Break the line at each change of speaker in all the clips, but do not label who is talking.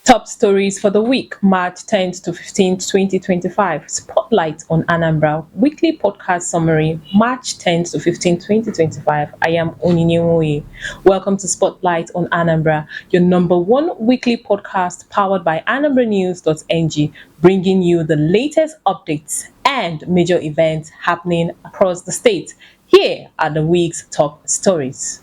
Top stories for the week, March 10th to 15th, 2025. Spotlight on Anambra. Weekly podcast summary, March 10th to 15th, 2025. I am Onyinyewoye. Welcome to Spotlight on Anambra, your number one weekly podcast powered by Anambranews.ng, bringing you the latest updates and major events happening across the state. Here are the week's top stories.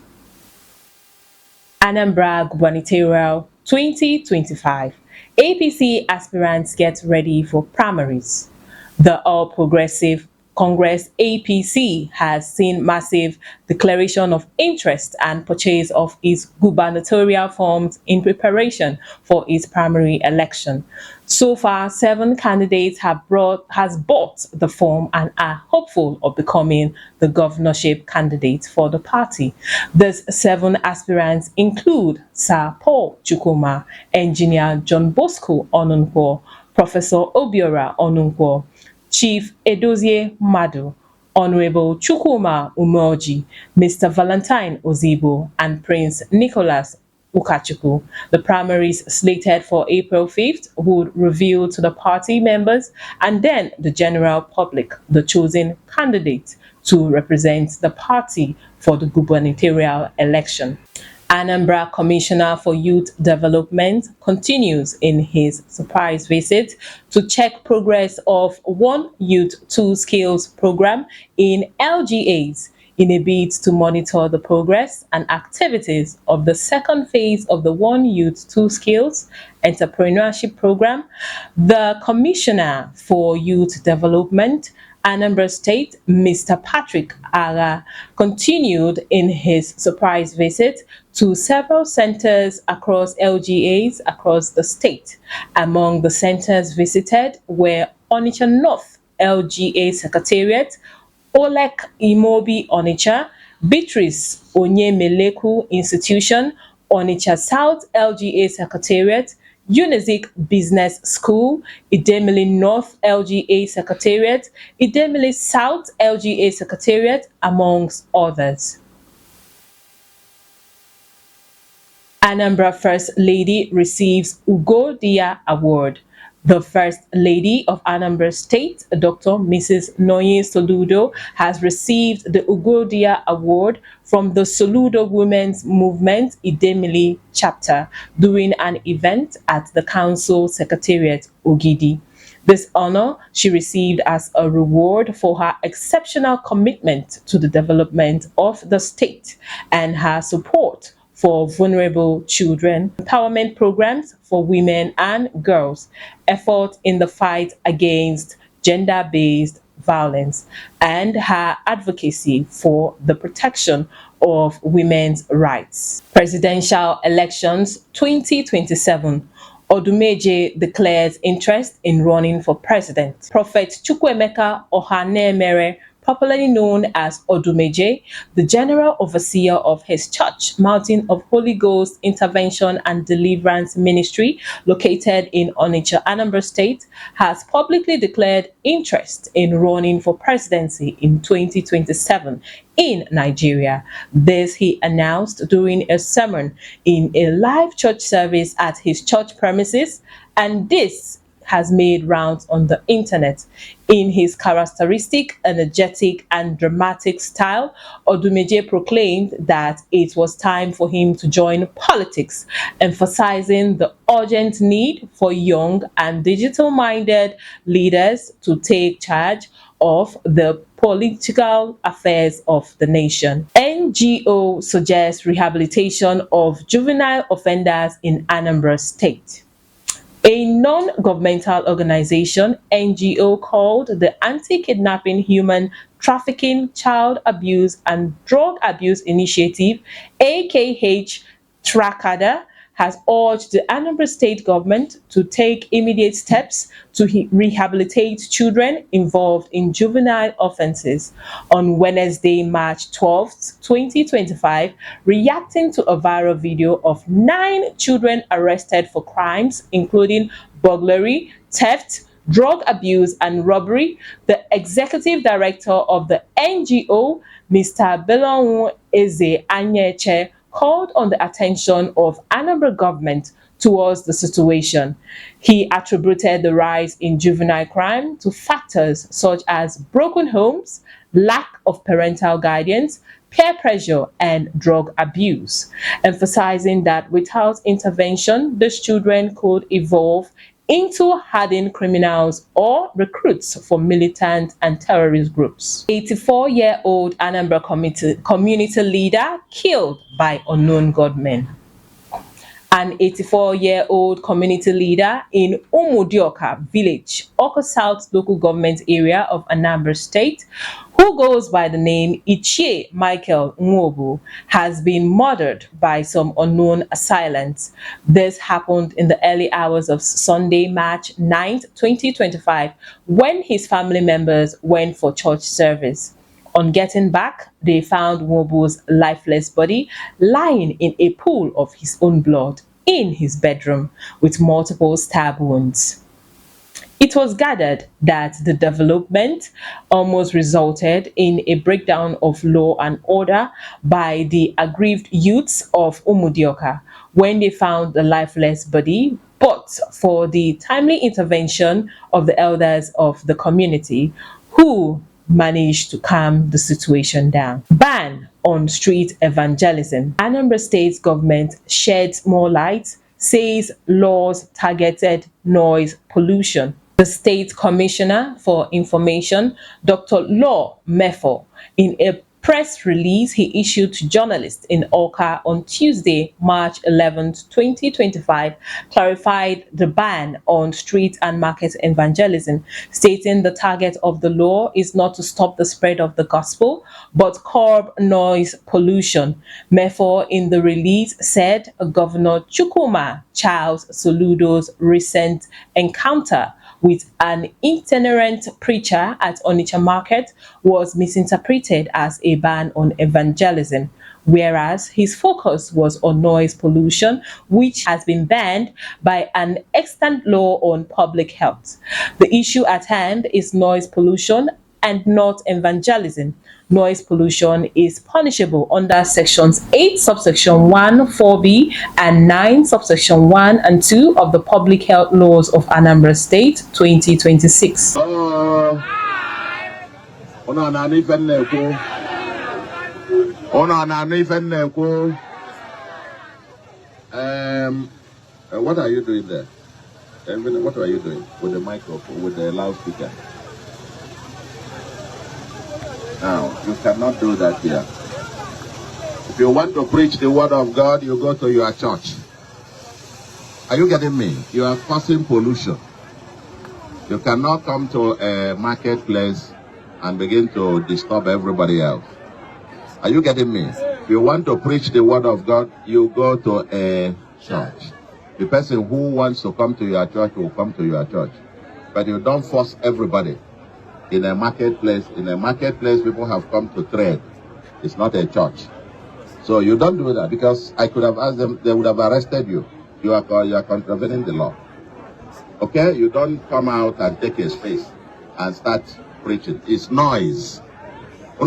Anambra Gubernatorial 2025. APC aspirants get ready for primaries. The All Progressive Congress APC has seen massive declaration of interest and purchase of its gubernatorial forms in preparation for its primary election. So far, 7 candidates has bought the form and are hopeful of becoming the governorship candidate for the party. These 7 aspirants include Sir Paul Chukwuma, Engineer John Bosco Onunkwo, Professor Obiora Onunkwo, Chief Edozie Madu, Honorable Chukwuma Umoji, Mr. Valentine Ozibo, and Prince Nicholas Ukachukwu. The primaries slated for April 5th would reveal to the party members and then the general public the chosen candidate to represent the party for the gubernatorial election. Anambra Commissioner for Youth Development continues in his surprise visit to check progress of One Youth Two Skills program in LGAs in a bid to monitor the progress and activities of the second phase of the One Youth Two Skills entrepreneurship program. The Commissioner for Youth Development Anambra State, Mr. Patrick Aga, continued in his surprise visit to several centers across LGAs across the state. Among the centers visited were Onitsha North LGA Secretariat, Olek Imobi Onitsha, Beatrice Onyemeleku Institution, Onitsha South LGA Secretariat, Unizik Business School, Idemili North LGA Secretariat, Idemili South LGA Secretariat, amongst others. Anambra First Lady receives Ugo Dia Award. The First Lady of Anambra State, Dr. Mrs. Noye Soludo, has received the Ugo Dia Award from the Soludo Women's Movement Idemili chapter during an event at the Council Secretariat, Ogidi. This honor she received as a reward for her exceptional commitment to the development of the state and her support for vulnerable children, empowerment programs for women and girls, effort in the fight against gender-based violence, and her advocacy for the protection of women's rights. Presidential elections 2027. Odumeje declares interest in running for president. Prophet Chukwuemeka Ohanemere, popularly known as Odumeje, the general overseer of his church, Mountain of Holy Ghost Intervention and Deliverance Ministry, located in Onitsha, Anambra State, has publicly declared interest in running for presidency in 2027 in Nigeria. This he announced during a sermon in a live church service at his church premises, and this has made rounds on the internet. In his characteristic, energetic, and dramatic style, Odumeje proclaimed that it was time for him to join politics, emphasizing the urgent need for young and digital-minded leaders to take charge of the political affairs of the nation. NGO suggests rehabilitation of juvenile offenders in Anambra State. A non-governmental organization, NGO, called the Anti-Kidnapping, Human Trafficking, Child Abuse and Drug Abuse Initiative, AKH Trakada, has urged the Anambra State government to take immediate steps to rehabilitate children involved in juvenile offenses. On Wednesday, March 12, 2025, reacting to a viral video of 9 children arrested for crimes including burglary, theft, drug abuse, and robbery, the executive director of the NGO, Mr. Belonwu Eze Anyeche, called on the attention of Anambra government towards the situation. He attributed the rise in juvenile crime to factors such as broken homes, lack of parental guidance, peer pressure, and drug abuse, emphasizing that without intervention, these children could evolve into hardened criminals or recruits for militant and terrorist groups. 84-year-old Anambra community leader killed by unknown gunmen. An 84-year-old community leader in Umudioka village, Oko South local government area of Anambra State, who goes by the name Ichie Michael Nwobu, has been murdered by some unknown assailants. This happened in the early hours of Sunday, March 9, 2025, when his family members went for church service. On getting back, they found Nwobu's lifeless body lying in a pool of his own blood in his bedroom with multiple stab wounds. It was gathered that the development almost resulted in a breakdown of law and order by the aggrieved youths of Umudioka when they found the lifeless body, but for the timely intervention of the elders of the community who managed to calm the situation down. Ban on street evangelism. Anambra State government sheds more light, says laws targeted noise pollution. The State Commissioner for Information, Dr. Law Mefo, in a press release he issued to journalists in Awka on Tuesday, March 11, 2025, clarified the ban on street and market evangelism, stating the target of the law is not to stop the spread of the gospel, but curb noise pollution. Mefo in the release said Governor Chukwuma Charles Soludo's recent encounter with an itinerant preacher at Onitsha Market was misinterpreted as a ban on evangelism, whereas his focus was on noise pollution, which has been banned by an extant law on public health. The issue at hand is noise pollution and not evangelism. Noise pollution is punishable under sections 8 subsection 1 4b and 9 subsection 1 and 2 of the Public Health Laws of Anambra State 2026.
What are you doing there? What are you doing with the microphone, with the loudspeaker? Now, you cannot do that here. If you want to preach the word of God, you go to your church. Are you getting me? You are causing pollution. You cannot come to a marketplace and begin to disturb everybody else. Are you getting me? If you want to preach the word of God, you go to a church. The person who wants to come to your church will come to your church. But you don't force everybody. In a marketplace, people have come to trade. It's not a church. So you don't do that, because I could have asked them, they would have arrested you. You are contravening the law. Okay? You don't come out and take a space and start preaching. It's noise. All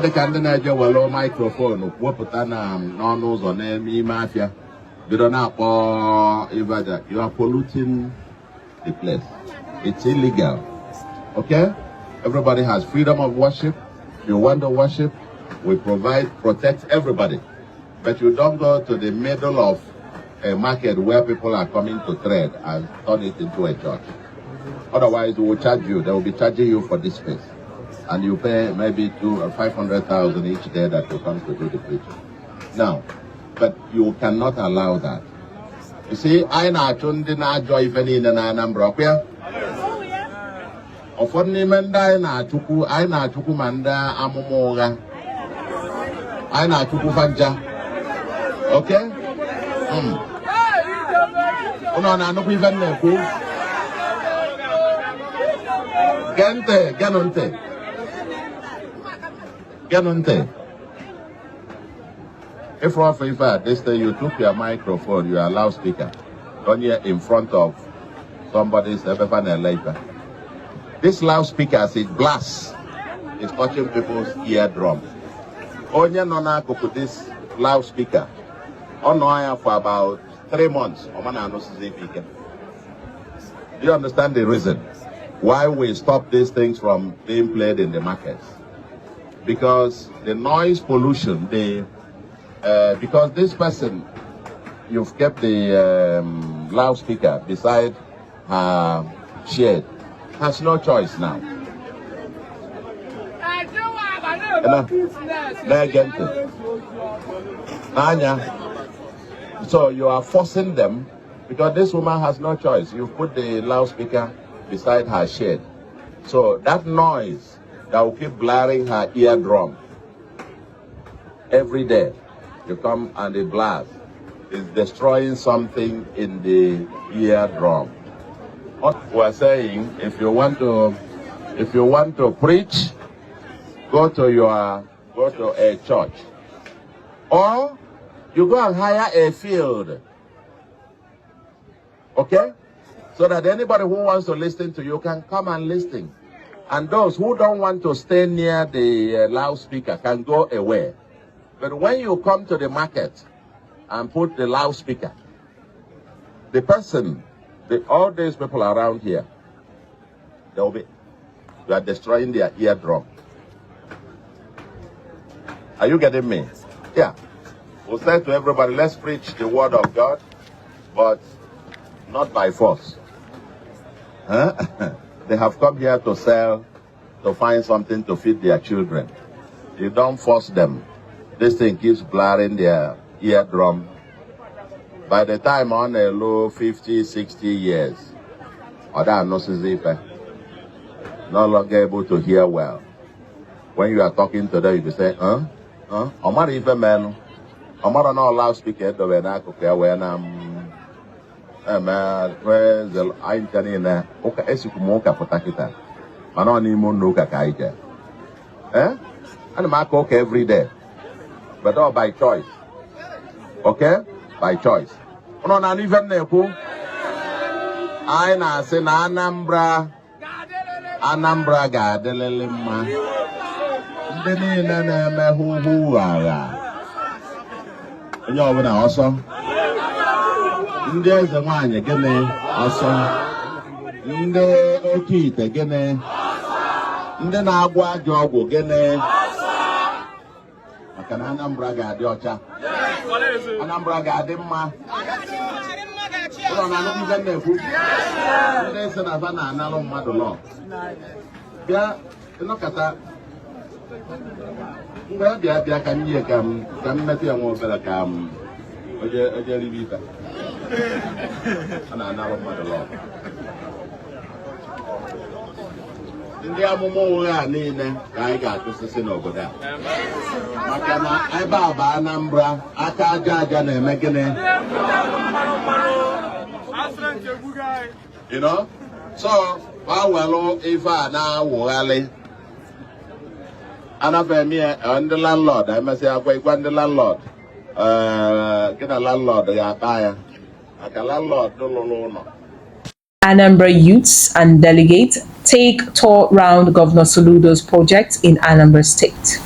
the candidates will microphone, no mafia. You are polluting the place. It's illegal. Okay? Everybody has freedom of worship. You want to worship, we protect everybody. But you don't go to the middle of a market where people are coming to trade and turn it into a church. Otherwise, we will charge you. They will be charging you for this space. And you pay maybe 200,000 or 500,000 each day that you come to do the preaching. Now, but you cannot allow that. You see, I na chundi na joy feni na Anambra. Ofoni menda na chuku manda amumoga. I na chuku fanja. Okay? Uno na no even ne ku. Ganonte. If this day you took your microphone, your loudspeaker, on here in front of somebody's later. This loudspeaker, as it blasts, is touching people's eardrum. Onye nona could this loudspeaker. On Noya for about 3 months. Do you understand the reason why we stop these things from being played in the markets? Because the noise pollution, because this person, you've kept the loudspeaker beside her shed, has no choice now. So you are forcing them, because this woman has no choice. You put the loudspeaker beside her shed. So that noise that will keep blaring her eardrum every day, you come and the blast is destroying something in the eardrum. What we're saying, if you want to preach, go to a church, or you go and hire a field, okay, so that anybody who wants to listen to you can come and listen, and those who don't want to stay near the loudspeaker can go away. But when you come to the market and put the loudspeaker, the person, all these people around here, you are destroying their eardrum. Are you getting me? Yeah. We'll say to everybody, let's preach the word of God, but not by force. Huh? They have come here to sell, to find something to feed their children. You don't force them. This thing keeps blaring their eardrum. By the time on a low 50, 60 years, or that no longer able to hear well. When you are talking to them, you say, Omar even man, Omar no loudspeaker do we na kuke we na where's the internet na oka esikumo ka potakita. Mana ni mo no ka kaije. And I cook every day. But all by choice. Okay? By choice. No na even nepo. I na say na Anambra gadelele ma. Ndene na me hu ara. Onye ọbụla ọsọ. Ndị eze nwanyị gịnị ọsọ. Ndị oke ite gịnị. Ndị na-agwọ ajọ ọgwụ gịnị. Maka na Anambra ga-adị ọcha. Anambra ga-adị mma. Ụlọ na anụghị ibe na-ekwu. Ndị eze na-aba na-analụ mmadụ lọ. Bịa ịnọkọta. Mgbe bịa ka m yie ka m metụ ya nwa obere ka m oje ribe ife. A na-analụ mmadụ lọ. Ndị amụma ụgha niile ka anyị ga-atụsịsị n'obodo a. Maka na ebe a bụ Anambra, aka aja na-eme gịnị? You know? So, welụ ife a na-awụghalị. Anafemi ndị landlord, emesịa akwa ịgwa ndị landlord. Gị na landlord ga-akpa ya. Maka landlord lụrụ ụlọ.
Anambra youths and delegates take tour round Governor Soludo's project in Anambra State.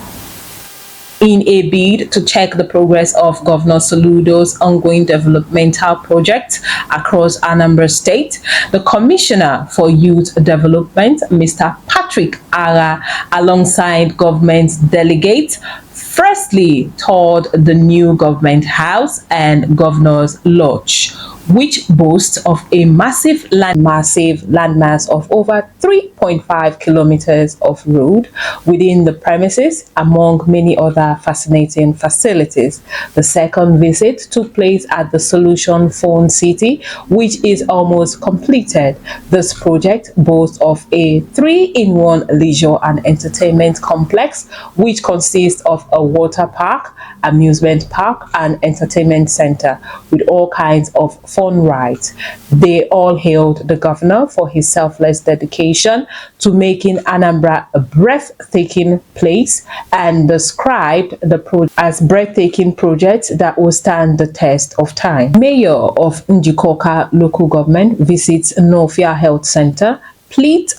In a bid to check the progress of Governor Soludo's ongoing developmental projects across Anambra State, the Commissioner for Youth Development, Mr. Patrick Ara, alongside government delegates, firstly toured the new government house and Governor's Lodge, which boasts of a massive landmass of over 3.5 kilometers of road within the premises, among many other fascinating facilities. The second visit took place at the Solution Phone City, which is almost completed. This project boasts of a 3-in-1 leisure and entertainment complex, which consists of a water park, amusement park, and entertainment center with all kinds of fun rides. They all hailed the governor for his selfless dedication to making Anambra a breathtaking place and described the project as breathtaking project that will stand the test of time. Mayor of Njikoka local government visits Nofia Health Center, pleads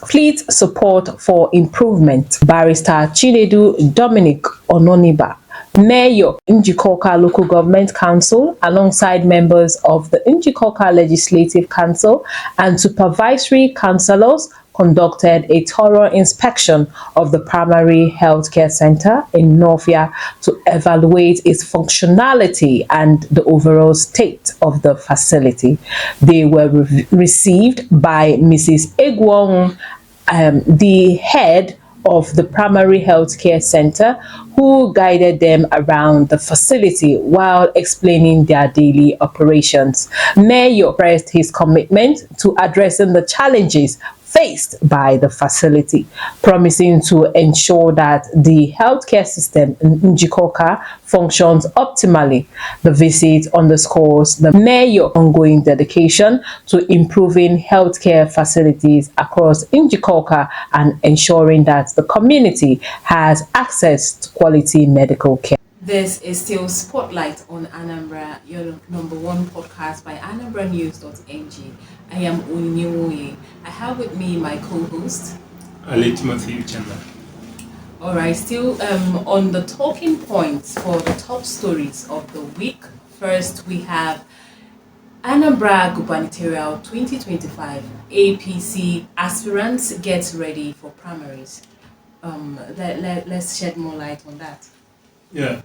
support for improvement. Barrister Chinedu Dominic Ononiba, Mayor Njikoka Local Government Council, alongside members of the Njikoka Legislative Council and supervisory councillors, conducted a thorough inspection of the primary healthcare center in Northia to evaluate its functionality and the overall state of the facility. They were received by Mrs. Egwong, the head of the primary healthcare center, who guided them around the facility while explaining their daily operations. Mayor expressed his commitment to addressing the challenges faced by the facility, promising to ensure that the healthcare system in Njikoka functions optimally. The visit underscores the mayor's ongoing dedication to improving healthcare facilities across Njikoka and ensuring that the community has access to quality medical care. This is still Spotlight on Anambra, your number one podcast by Anambranews.ng. I am Unyiwoye. I have with me my co-host,
Ali Timothy Chandler.
All right, still on the talking points for the top stories of the week. First, we have Anambra Gubernatorial 2025 APC aspirants get ready for primaries. Let's shed more light on that.
Yeah,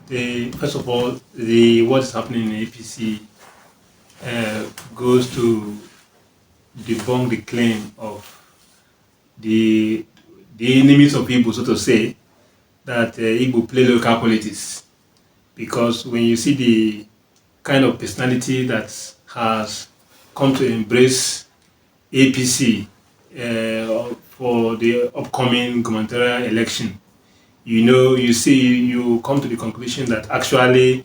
first of all, what is happening in APC goes to debunk the claim of the enemies of Igbo, so to say, that Igbo play local politics. Because when you see the kind of personality that has come to embrace APC for the upcoming gubernatorial election, you come to the conclusion that actually,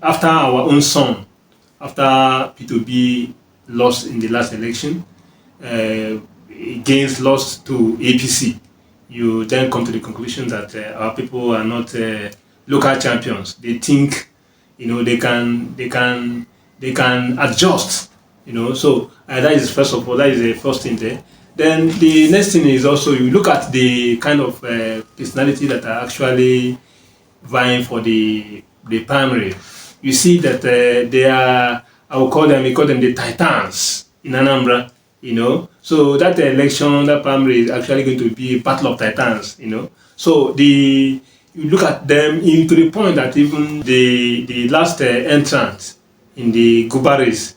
after our own son, after P2B lost in the last election, lost to APC, you then come to the conclusion that our people are not local champions. They think, they can adjust, So that is first of all, that is the first thing there. Then the next thing is also you look at the kind of personality that are actually vying for the primary. You see that they are, we call them the titans in Anambra, So that election, that primary is actually going to be a battle of titans, So you look at them to the point that even the last entrant in the Guba race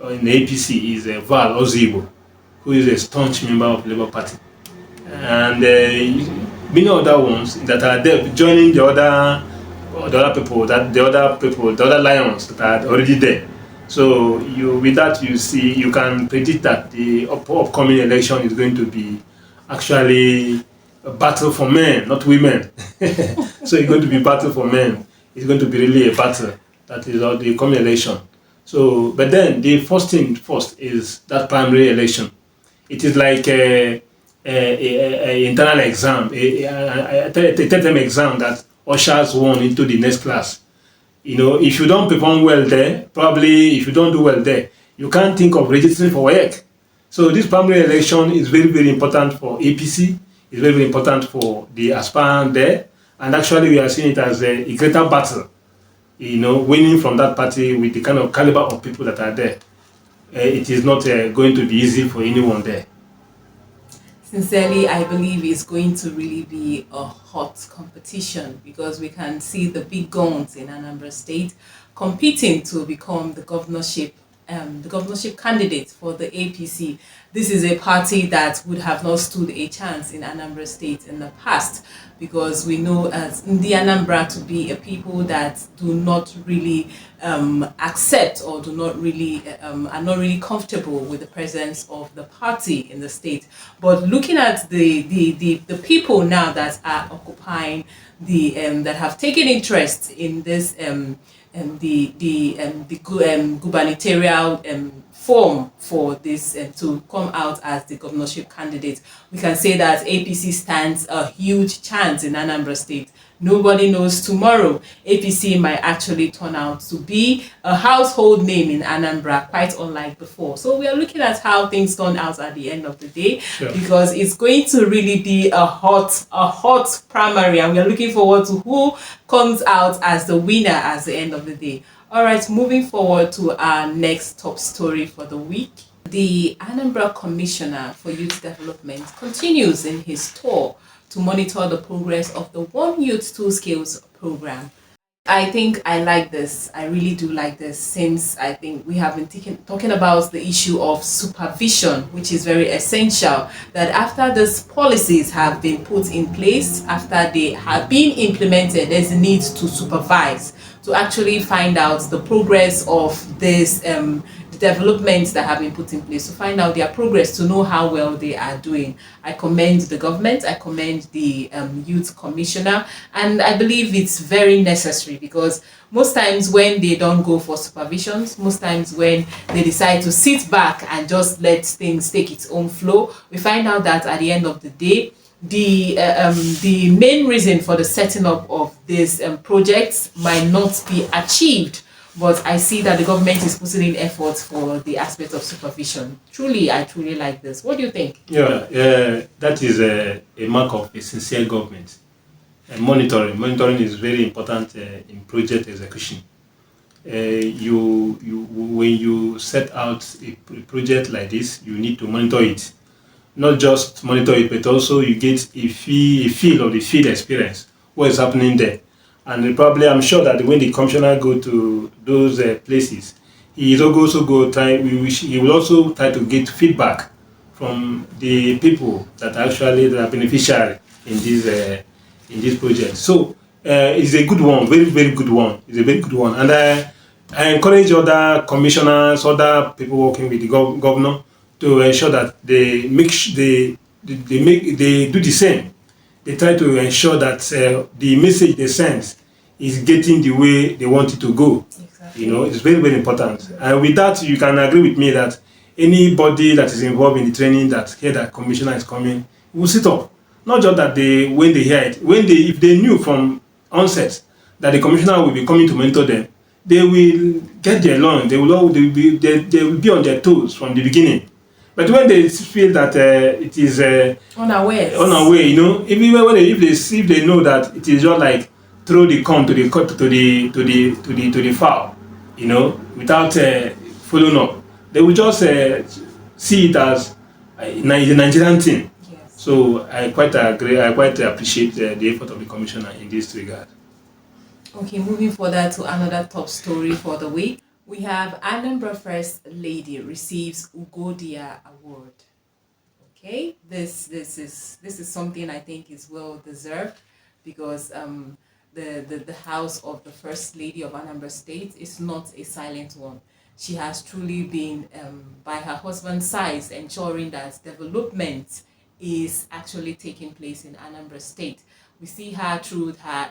in the APC is Val Ozibo, who is a staunch member of the Labour Party. And many other ones that are there joining the other lions that are already there. So with that you can predict that the upcoming election is going to be actually a battle for men, not women. So it's going to be battle for men. It's going to be really a battle. That is the coming election. So, but then the first thing first is that primary election. It is like a internal exam, a term exam that ushers one into the next class. If you don't perform well there, probably if you don't do well there, you can't think of registering for work. So this primary election is very, very important for APC. It's very, very important for the aspirant there. And actually we are seeing it as a greater battle, winning from that party with the kind of caliber of people that are there. It is not going to be easy for anyone there.
Sincerely, I believe it's going to really be a hot competition because we can see the big guns in Anambra State competing to become the governorship candidate for the APC. This is a party that would have not stood a chance in Anambra State in the past because we know as Ndi Anambra to be a people that do not really accept or do not really are not really comfortable with the presence of the party in the state. But looking at the people now that are occupying that have taken interest in this gubernatorial form for this to come out as the governorship candidate, we can say that APC stands a huge chance in Anambra State Nobody knows tomorrow. APC might actually turn out to be a household name in Anambra, quite unlike before. So we are looking at how things turn out at the end of the day,
Sure.
because it's going to really be a hot primary, and we are looking forward to who comes out as the winner at the end of the day. All right, moving forward to our next top story for the week. The Anambra Commissioner for Youth Development continues in his tour to monitor the progress of the One Youth Two Skills program. I think I like this. I really do like this, since I think we have been talking about the issue of supervision, which is very essential. That after these policies have been put in place, after they have been implemented, there's a need to supervise, to actually find out the progress of this developments that have been put in place, to find out their progress, to know how well they are doing. I commend the government, I commend the youth commissioner, and I believe it's very necessary, because most times when they don't go for supervisions, most times when they decide to sit back and just let things take its own flow, we find out that at the end of the day, the main reason for the setting up of these projects might not be achieved. But I see that the government is putting in efforts for the aspect of supervision. Truly, I truly like this. What do you think?
Yeah, that is a mark of a sincere government. Monitoring is very important in project execution. When you set out a project like this, you need to monitor it. Not just monitor it, but also you get a feel of the field experience, what is happening there. And probably, I'm sure that when the commissioner go to those places, he is also he will also try to get feedback from the people that are beneficiary in this project. So it's a good one, very very good one. It's a very good one, and I encourage other commissioners, other people working with the governor, to ensure that they do the same. They try to ensure that the message they send is getting the way they want it to go.
Exactly.
It's very, very important. And with that, you can agree with me that anybody that is involved in the training that hear that commissioner is coming will sit up. Not just that when they hear it, if they knew from onset that the commissioner will be coming to mentor them, they will get their loan. They will be on their toes from the beginning. But when they feel that it is
unaware,
if they know that it is just like throw the corn to the fowl, without following up, they will just see it as a Nigerian thing.
yes.
So I quite agree. I quite appreciate the effort of the commissioner in this regard.
Okay, moving further to another top story for the week. We have Anambra First Lady receives Ugodia Award. Okay, this is something I think is well deserved, because the house of the First Lady of Anambra State is not a silent one. She has truly been by her husband's side, ensuring that development is actually taking place in Anambra State. We see her through her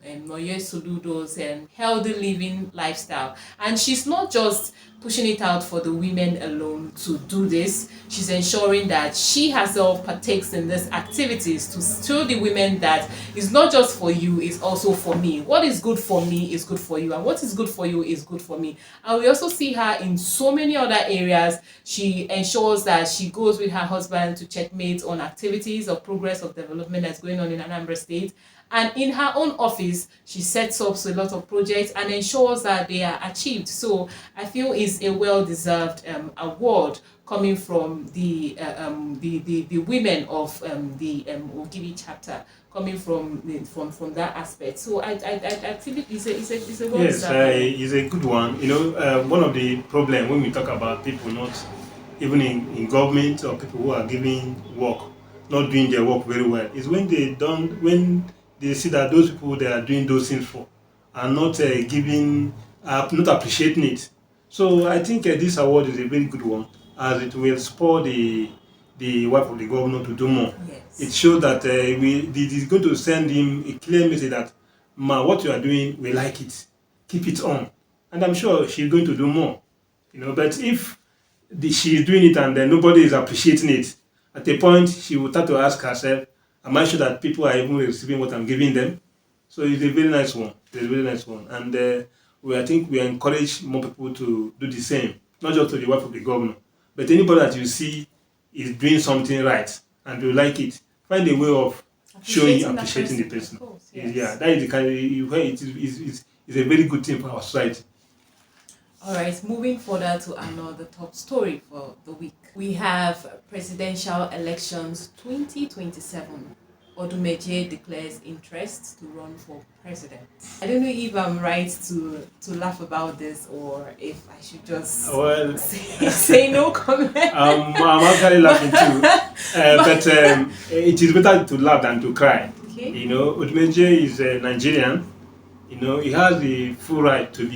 Noye Soludo's healthy living lifestyle. And she's not just pushing it out for the women alone to do this. She's ensuring that she herself partakes in these activities to show the women that it's not just for you, it's also for me. What is good for me is good for you, and what is good for you is good for me. And we also see her in so many other areas. She ensures that she goes with her husband to checkmate on activities of progress of development that's going on in Anambra State. And in her own office, she sets up a lot of projects and ensures that they are achieved. So I feel it's a well-deserved award coming from the women of the Ogiri chapter, coming from that aspect. So I feel it's a well-deserved.
Yes, it's a good one. One of the problems when we talk about people not even in government, or people who are giving work, not doing their work very well, is when they see that those people they are doing those things for are not not appreciating it. So I think this award is a very good one, as it will spur the wife of the governor to do more.
Yes.
It shows that it is going to send him a clear message that, ma, what you are doing, we like it. Keep it on. And I'm sure she's going to do more. But if she is doing it and nobody is appreciating it, at a point she will start to ask herself, am I sure that people are even receiving what I'm giving them? So it's a very nice one. It's a very nice one. And I think we encourage more people to do the same, not just to the wife of the governor, but anybody that you see is doing something right and you like it, find a way of appreciating the person.
Course, yes.
Yeah, that is the kind of where it's a very good thing for our society.
All right, moving further to another top story for the week. We have presidential elections 2027. Odumeje declares interest to run for president. I don't know if I'm right to laugh about this or if I should just say no comment.
I'm actually laughing too, but it is better to laugh than to cry.
Okay.
You know, Odumeje is a Nigerian. You know, he has the full right to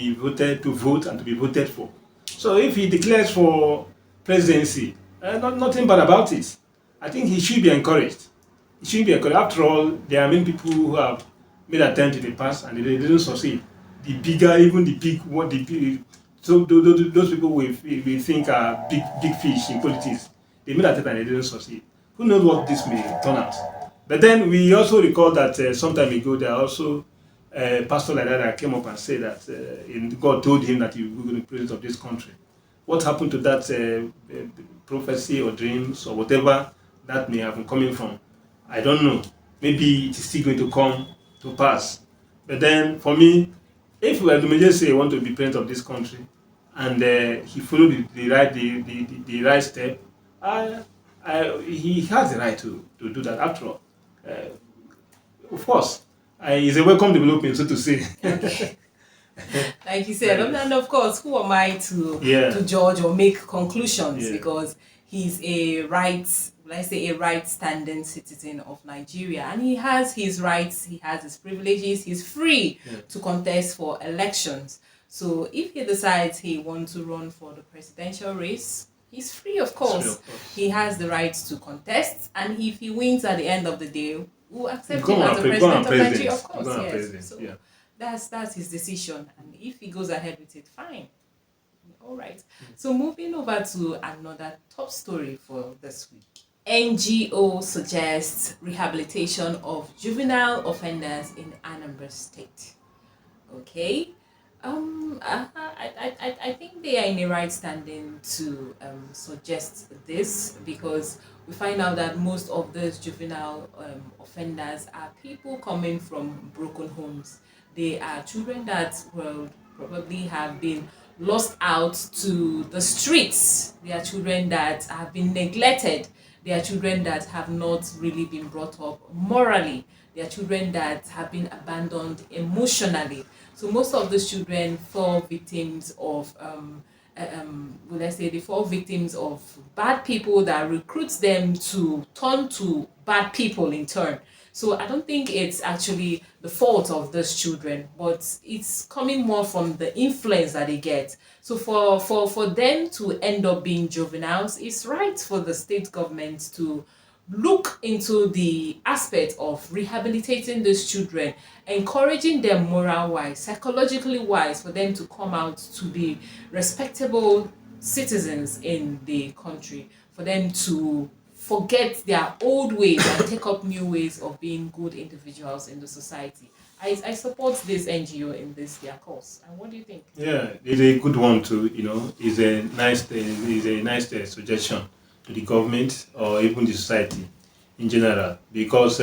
vote and to be voted for. So if he declares for presidency, nothing bad about it. I think he should be encouraged. He shouldn't be encouraged. After all, there are many people who have made attempts in the past and they didn't succeed. So those people we think are big fish in politics, they made attempts and they didn't succeed. Who knows what this may turn out? But then we also recall that some time ago there are also pastor like that came up and said that God told him that he was going to be president of this country. What happened to that prophecy or dreams or whatever that may have been coming from? I don't know. Maybe it is still going to come to pass. But then for me, if we were to just say want to be president of this country and he followed the right step, he has the right to do that after all. Of course. It's a welcome development, so to say.
Okay. Like you said, and of course, who am I to judge or make conclusions? Because he's a right standing citizen of Nigeria, and he has his rights, he has his privileges, he's free to contest for elections. So if he decides he wants to run for the presidential race, he's free, of course. He has the right to contest, and if he wins at the end of the day, we'll accept him as the president of Nigeria, of course. Yes. So that's his decision, and if he goes ahead with it, fine. All right. So moving over to another top story for this week. NGO suggests rehabilitation of juvenile offenders in Anambra State. Okay. I think they are in the right standing to suggest this, because we find out that most of those juvenile offenders are people coming from broken homes. They are children that will probably have been lost out to the streets. They are children that have been neglected. They are children that have not really been brought up morally. They are children that have been abandoned emotionally. So most of these children fall victims of victims of bad people that recruit them to turn to bad people in turn. So I don't think it's actually the fault of those children, but it's coming more from the influence that they get. So for them to end up being juveniles, it's right for the state government to look into the aspect of rehabilitating these children, encouraging them moral-wise, psychologically wise, for them to come out to be respectable citizens in the country, for them to forget their old ways and take up new ways of being good individuals in the society. I support this NGO in their cause. And what do you think?
Yeah, it's a good one too. It's a nice suggestion to the government or even the society in general, because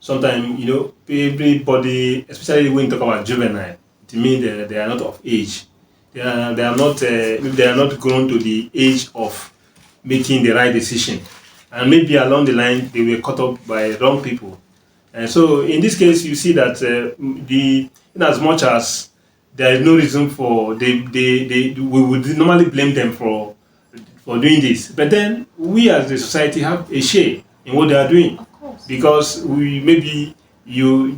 sometimes everybody, especially when you talk about juvenile, it means they are not of age. They are not grown to the age of making the right decision, and maybe along the line they were caught up by wrong people. And so in this case, you see that in as much as there is no reason for we would normally blame them for doing this, but then we as the society have a share in what they are doing,
of course,
because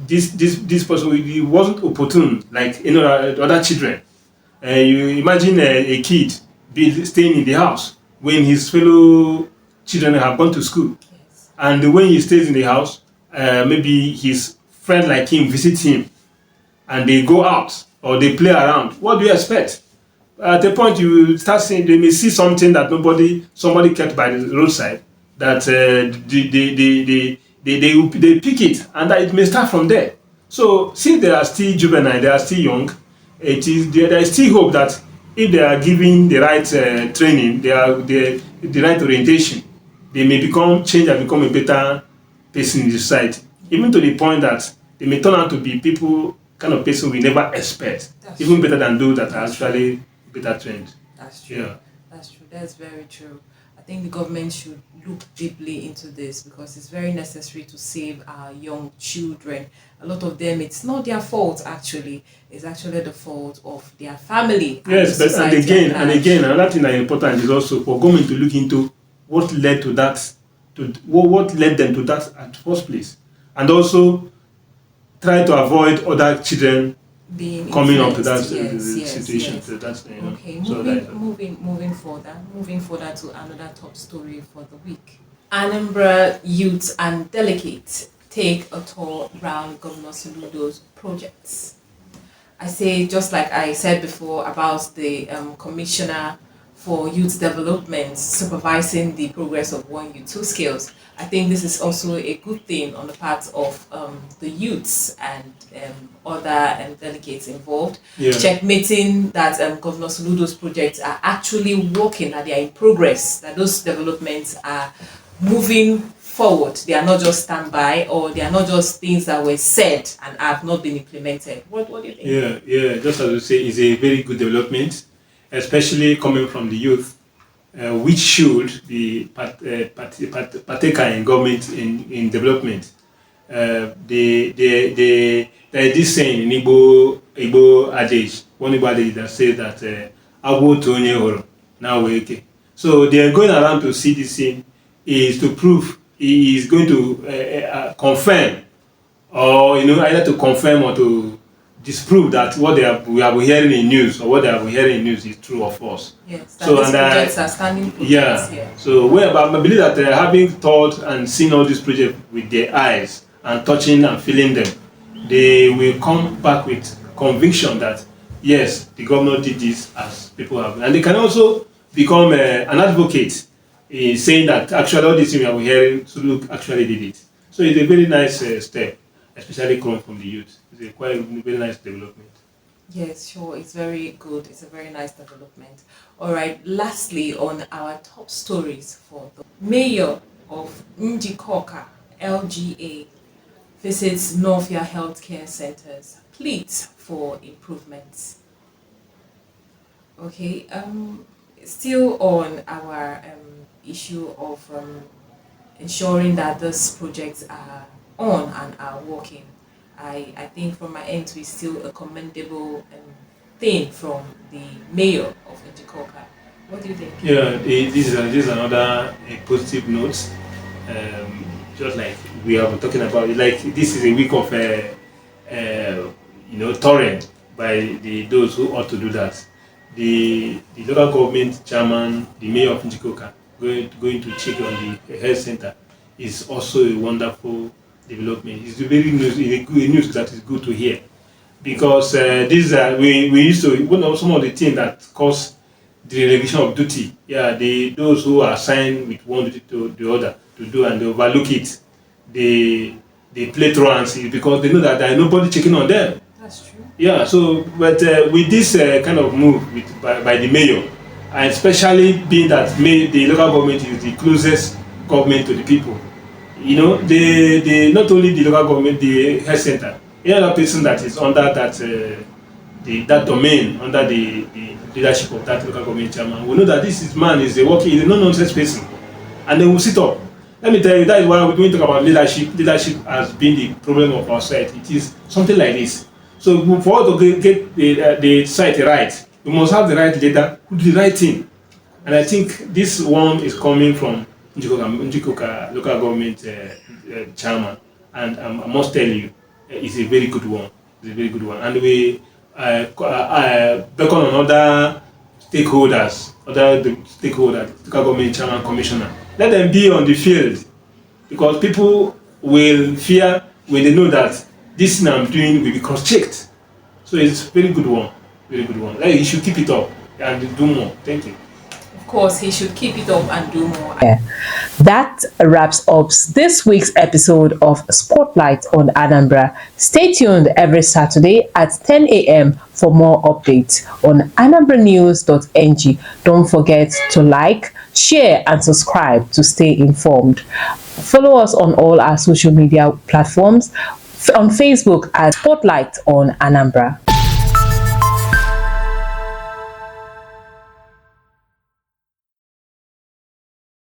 this person, he wasn't opportune like other children. You imagine a kid staying in the house when his fellow children have gone to school,
yes,
and when he stays in the house, maybe his friend like him visits him, and they go out or they play around. What do you expect? At the point you start seeing, they may see something that somebody kept by the roadside, that they pick it, and that it may start from there. So since they are still juvenile, they are still young, there is still hope that if they are given the right training, the right orientation, they may change and become a better person in the society. Even to the point that they may turn out to be kind of person we never expect, even better than those that are actually better trained.
That's true.
Yeah.
That's true. That's very true. I think the government should look deeply into this because it's very necessary to save our young children. A lot of them, it's not their fault actually. It's actually the fault of their family.
Yes, but and again, another thing that is important is also for government to look into what led to that, what led them to that at first place, and also try to avoid other children
being
coming up to that
yes,
situation.
yes.
So that's
Okay,
so
moving further to another top story for the week. Anambra youths and delegates take a tour around Governor Soludo's projects. I say, just like I said before about the commissioner for youth development supervising the progress of One Youth Two Skills. I think this is also a good thing on the part of the youths and other delegates involved.
Yeah.
Checkmating that Governor Soludo's projects are actually working, that they are in progress, that those developments are moving forward. They are not just standby, or they are not just things that were said and have not been implemented. What do you think?
Yeah. Just as you say, it's a very good development, especially coming from the youth, which should be partaker in government in development. There is this saying in Igbo adage, one Igbo adage that says that "Awo to onye horo na weke." So they are going around to see this thing is to prove he is going to confirm, or either to confirm or to disprove that what we have been hearing in news, or what they have been hearing in news is true or false.
Yes, that these projects are standing projects.
Yeah. So I believe that having thought and seen all these projects with their eyes and touching and feeling them, they will come back with conviction that yes, the governor did this as people have, and they can also become an advocate in saying that actually all these things we are hearing, Sulu actually did it. So it's a very nice step, especially coming from the youth. It's a quite very nice development.
Yes, sure. It's very good. It's a very nice development. All right. Lastly, on our top stories for the mayor of Ndi LGA visits Northia Healthcare Centers, pleads for improvements. Okay. Still on our issue of ensuring that these projects are on and are working. I think from my end, it's still a commendable thing from the mayor of Njikoka. What do you think?
Yeah, this is another positive note. Just like we have been talking about, like this is a week of touring by those who ought to do that. The local government chairman, the mayor of Njikoka, going to check on the health center is also a wonderful development. It's a very news that is good to hear, because we used to some of the things that cause the relegation of duty. Yeah, those who are assigned with one duty to the other to do, and they overlook it. They play truants because they know that there is nobody checking on them.
That's true.
Yeah. So, but with this kind of move by the mayor, and especially being that the local government is the closest government to the people. They not only the local government, the health center, any other person that is under that domain, under the leadership of that local government chairman, will know that this man is a no-nonsense person, and they will sit up. Let me tell you, that is why when we talk about leadership has been the problem of our society. It is something like this. So for us to get the society right, we must have the right leader who do the right thing. And I think this one is coming from Njikoka local government chairman, and I must tell you, it's a very good one. It's a very good one, and we beckon on other stakeholders, local government chairman, commissioner. Let them be on the field, because people will fear when they know that this thing I'm doing will be cross-checked. So it's a very good one, very good one. Like, you should keep it up and do more. Thank you.
Of course, he should keep it up and do more.
That wraps up this week's episode of Spotlight on Anambra. Stay tuned every Saturday at 10 a.m. for more updates on Anambranews.ng. Don't forget to like, share, and subscribe to stay informed. Follow us on all our social media platforms, on Facebook at Spotlight on Anambra.